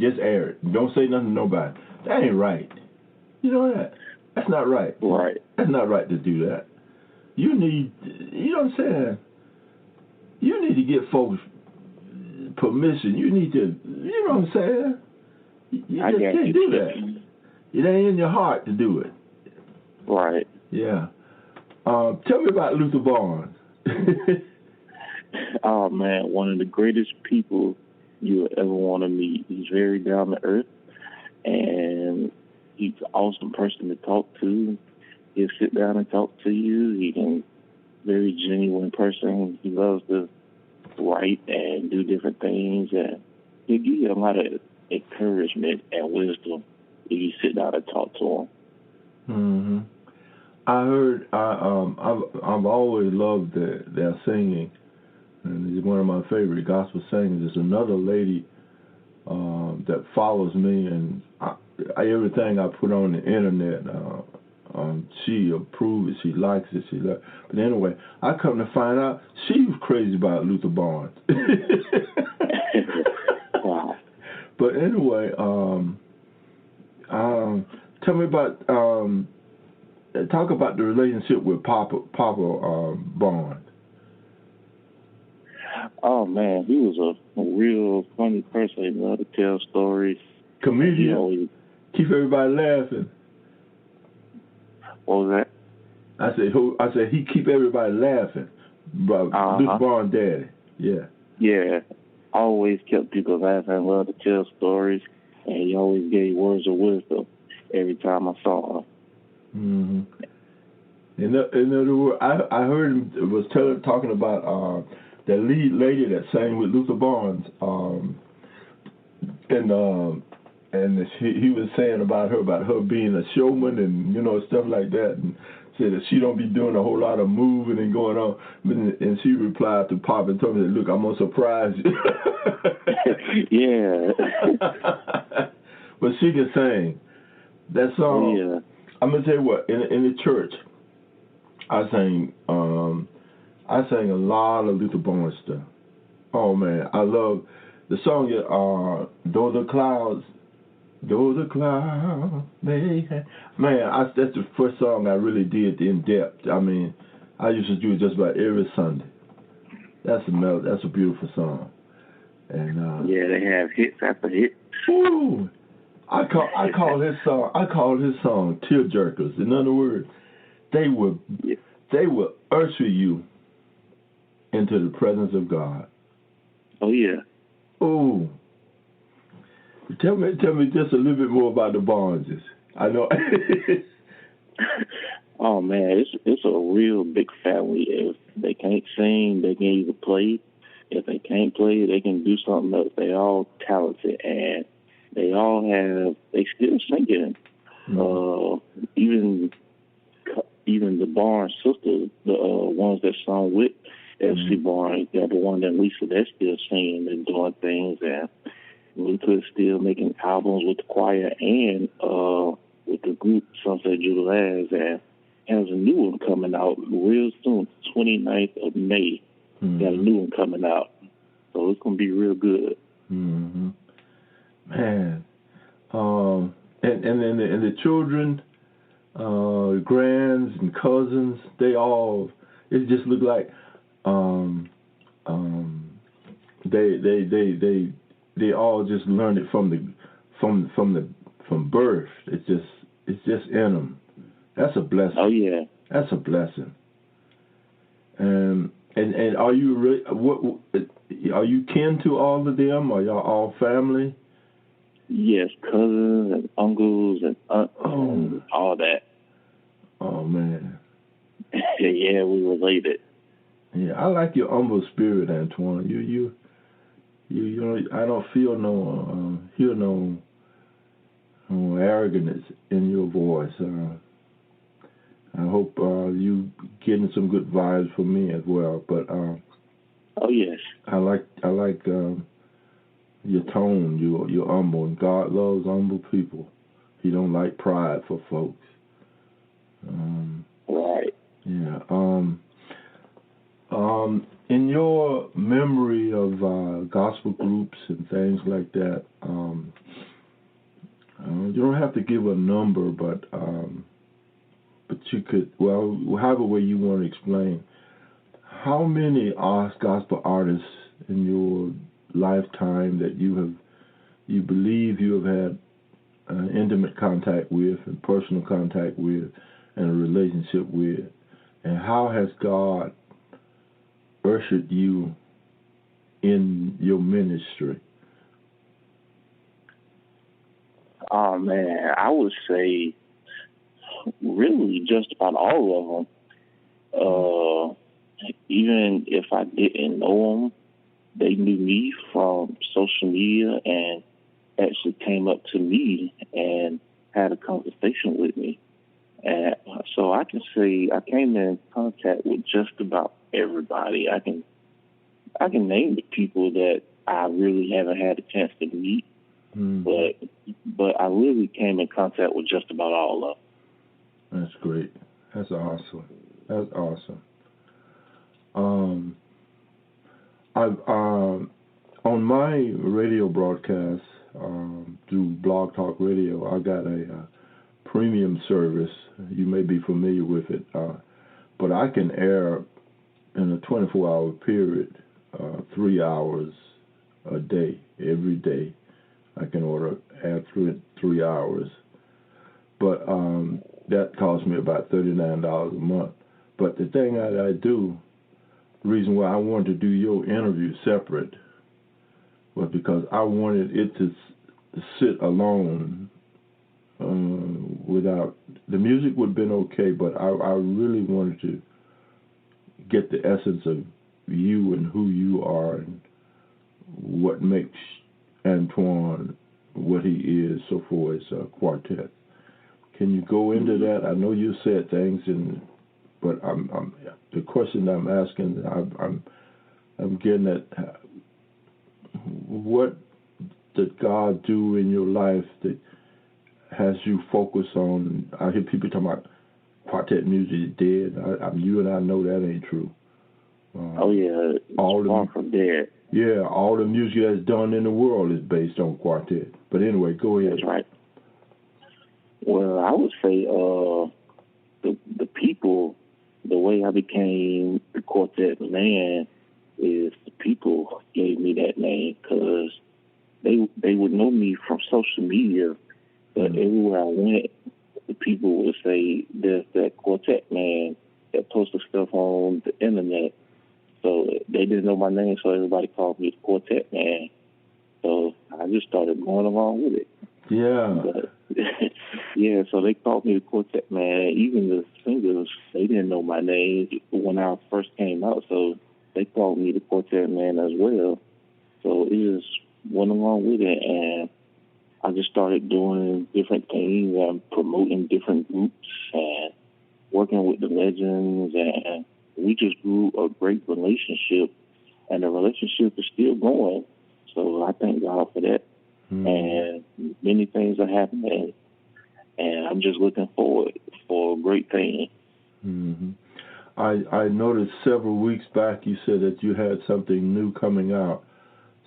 just air it. Don't say nothing to nobody. That ain't right. You know that? That's not right. Right. That's not right to do that. You need, you know what I'm saying? You need to get folks permission. You need to, you know what I'm saying? You just can't do that. It ain't in your heart to do it. Right. Yeah. Tell me about Luther Barnes. Oh, man, one of the greatest people you'll ever want to meet. He's very down to earth, and he's an awesome person to talk to. He'll sit down and talk to you. He's a very genuine person. He loves to write and do different things, and he'll give you a lot of encouragement and wisdom if you sit down and talk to him. Mm-hmm. I heard. I've always loved their singing, and he's one of my favorite gospel singers. There's another lady that follows me, and everything I put on the internet, she approves it, she likes it, But anyway, I come to find out she was crazy about Luther Barnes. Wow. But anyway, tell me about. Talk about the relationship with Papa Barnes. Oh, man, he was a real funny person. He loved to tell stories. Comedian. Keep everybody laughing. What was that? I said he keep everybody laughing. Luther Barnes' daddy. Yeah. Yeah. Always kept people laughing. Loved to tell stories, and he always gave words of wisdom every time I saw him. Mm-hmm. In other words, I heard him was talking about the lead lady that sang with Luther Barnes, and he was saying about her being a showman and stuff like that, and said that she don't be doing a whole lot of moving and going on, and she replied to Pop and told me, "Look, I'm gonna surprise you." Yeah. But she can sing. That song. Yeah. I'm gonna tell you what. In the church, I sang a lot of Luther Barnes stuff. Oh man, I love the song. Though the clouds may have. Man, that's the first song I really did in depth. I mean, I used to do it just about every Sunday. That's a beautiful song. And yeah, they have hits after hits. Ooh. I call his song tear jerkers. In other words, they will usher you into the presence of God. Oh yeah. Oh. Tell me just a little bit more about the Barneses. I know. Oh man, it's a real big family. If they can't sing, they can either play. If they can't play, they can do something else. They all talented, and they still singing. Mm-hmm. Even the Barnes sisters, the ones that sung with F.C. Barnes, the one and Lisa, they're still singing and doing things, and Luther is still making albums with the choir and with the group Sunset Jubilaires, and has a new one coming out real soon, 29th of May. Mm-hmm. Got a new one coming out, so it's gonna be real good. Mm-hmm. Man, and the children, grands and cousins, they all, it just look like they all just learned it from birth. It's just in them. That's a blessing. Oh yeah, that's a blessing. And are you are you kin to all of them? Are y'all all family? Yes, cousins and uncles and aunts and all that. Oh man. Yeah, we related. Yeah, I like your humble spirit, Antwan. You know, I don't feel no arrogance in your voice. I hope you getting some good vibes from me as well. But oh yes, I like your tone. You're humble, and God loves humble people. He don't like pride for folks. Right. Yeah. In your memory of gospel groups and things like that, you don't have to give a number, but you could, well, however way you want to explain, how many gospel artists in your lifetime that you believe you have had intimate contact with and personal contact with and a relationship with, and how has God ushered you in your ministry? Oh man, I would say really just about all of them. Even if I didn't know them, they knew me from social media and actually came up to me and had a conversation with me. And so I can say I came in contact with just about everybody. I can name the people that I really haven't had a chance to meet, but I really came in contact with just about all of them. That's great. That's awesome. That's awesome. I've on my radio broadcast through Blog Talk Radio, I got a premium service. You may be familiar with it, but I can air in a 24-hour period, 3 hours a day, every day. I can add 3 hours, but that costs me about $39 a month. But the thing that I do, the reason why I wanted to do your interview separate was because I wanted it to sit alone without, the music would have been okay, but I really wanted to get the essence of you and who you are and what makes Antwan what he is, so for his quartet. Can you go into that? I know you said things, but I'm the question I'm asking, I'm getting at, what did God do in your life that has you focus on? I hear people talking about quartet music is dead. You and I know that ain't true. It's far from dead. Yeah, all the music that's done in the world is based on quartet. But anyway, go ahead. That's right. Well, I would say the people, the way I became the Quartet Man is the people gave me that name because they would know me from social media, but everywhere I went, the people would say there's that Quartet Man that posted stuff on the internet. So they didn't know my name, so everybody called me the Quartet Man. So I just started going along with it. Yeah. Yeah, so they called me the Quartet Man. Even the singers, they didn't know my name when I first came out, so they called me the Quartet Man as well. So it just went along with it, and I just started doing different things and promoting different groups and working with the legends, and we just grew a great relationship, and the relationship is still going. So I thank God for that. And many things are happening, and I'm just looking forward for great things. I noticed several weeks back you said that you had something new coming out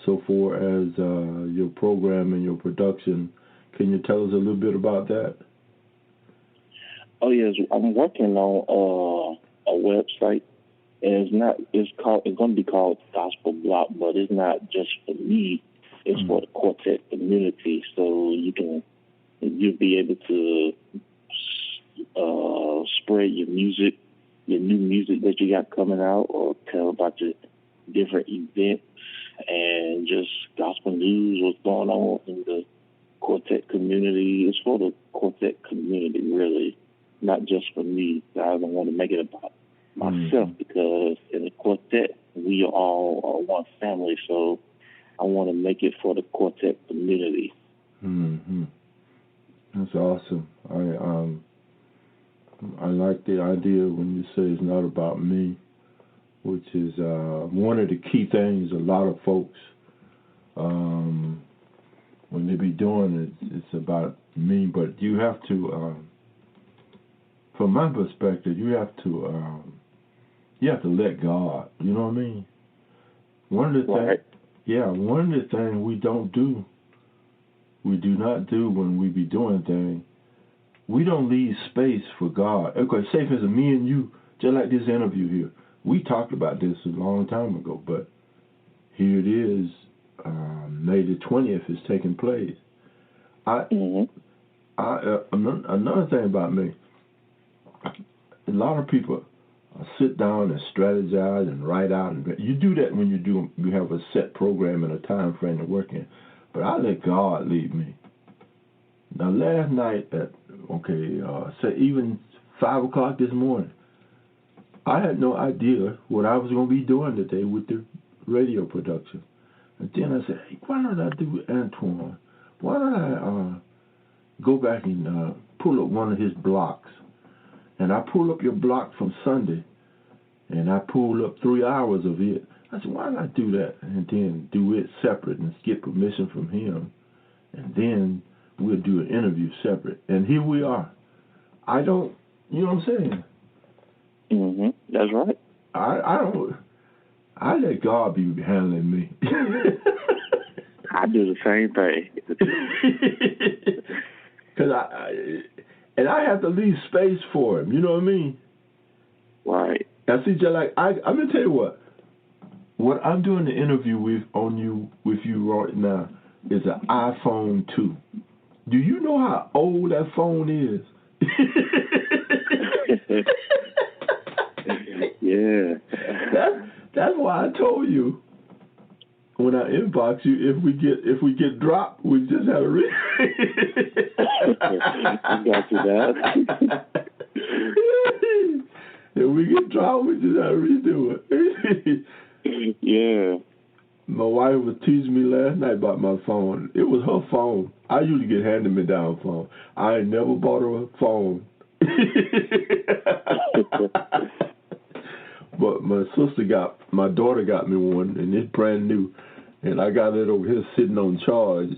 so far as your program and your production. Can you tell us a little bit about that? Oh yes, I'm working on a website, and it's going to be called Gospel Block, but it's not just for me. It's for the quartet community, so you'll be able to spread your music, your new music that you got coming out, or tell about your different events and just gospel news, what's going on in the quartet community. It's for the quartet community, really, not just for me. I don't want to make it about myself because in the quartet, we all are one family, so I want to make it for the quartet community. That's awesome. I like the idea when you say it's not about me, which is one of the key things a lot of folks, when they be doing it, it's about me. But you have to, from my perspective, you have to let God. You know what I mean? One of the things we don't do we do not do when we be doing things, we don't leave space for God. Okay, say for instance, me and you, just like this interview here, we talked about this a long time ago, but here it is, May the 20th is taking place. Another thing about me, a lot of people sit down and strategize and write out, and you do that when you have a set program and a time frame to work in. But I let God lead me. Now last night at say even 5 o'clock this morning, I had no idea what I was going to be doing today with the radio production. And then I said, hey, why don't I do Antwan? Why don't I go back and pull up one of his blocks? And I pull up your block from Sunday, and I pull up 3 hours of it. I said, why not do that and then do it separate and get permission from him, and then we'll do an interview separate. And here we are. I don't, you know what I'm saying? Mm-hmm. That's right. I let God be handling me. I do the same thing. Because I have to leave space for him. You know what I mean? Right. I see, just like I'm gonna tell you what I'm doing the interview with you right now is an iPhone 2. Do you know how old that phone is? Yeah. That's why I told you when I inbox you, if we get dropped, we just have to read. I got you now. If we get dropped, we just have to redo it. Yeah. My wife was teasing me last night about my phone. It was her phone. I usually get handed me down phone. I ain't never bought her a phone. But my daughter got me one, and it's brand new, and I got it over here sitting on charge.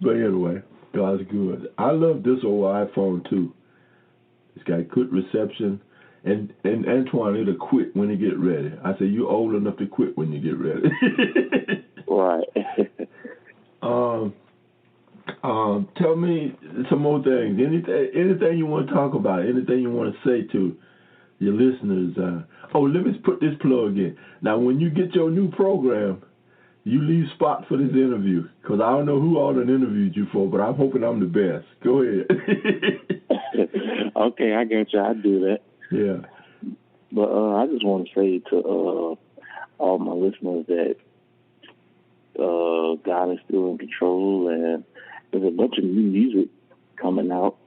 But anyway, God's good. I love this old iPhone too. It's got good reception, and Antwan, it'll quit when you get ready. I say you old enough to quit when you get ready. Right. Tell me some more things. Anything you want to talk about? Anything you want to say to your listeners? Let me put this plug in. Now, when you get your new program, you leave spot for this interview, because I don't know who all done interviewed you for, but I'm hoping I'm the best. Go ahead. Okay, I got you. I do that. Yeah. But I just want to say to all my listeners that God is still in control, and there's a bunch of new music coming out.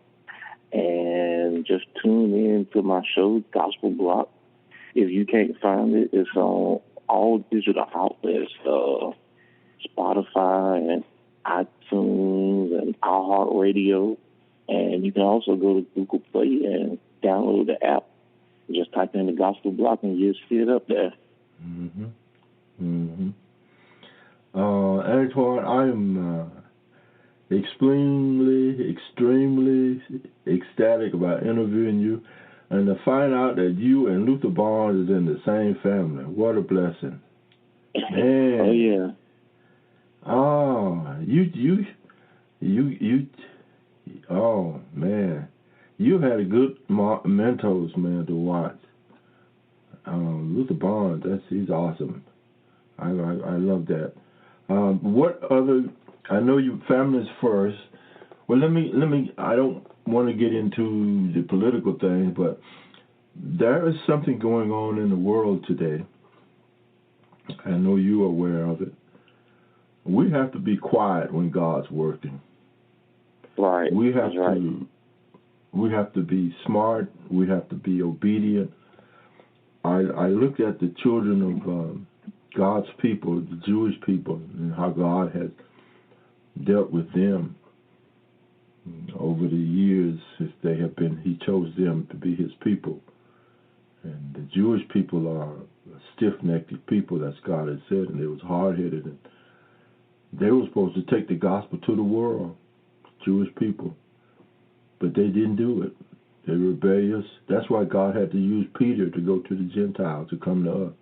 And just tune in to my show, Gospel Block. If you can't find it, it's on all digital outlets, Spotify and iTunes and iHeartRadio. And you can also go to Google Play and download the app. Just type in the Gospel Block and you'll see it up there. Mm-hmm. Mm-hmm. Antwan, I am extremely ecstatic about interviewing you, and to find out that you and Luther Barnes is in the same family. What a blessing. Man. Oh, yeah. Oh, you, oh, man. You've had a good mentors, man, to watch. Luther Barnes, he's awesome. I love that. What other, I know you, family's first. Well, let me, I don't want to get into the political things, but there is something going on in the world today. I know you're aware of it. We have to be quiet when God's working. Right. We have to be smart. We have to be obedient. I looked at the children of God's people, the Jewish people, and how God had dealt with them over the years. He chose them to be his people. And the Jewish people are stiff-necked people, as God had said, and they was hard-headed. And they were supposed to take the gospel to the world, Jewish people. But they didn't do it. They were rebellious. That's why God had to use Peter to go to the Gentiles, to come to us.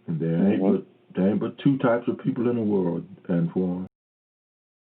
And There ain't but two types of people in the world, Antwan.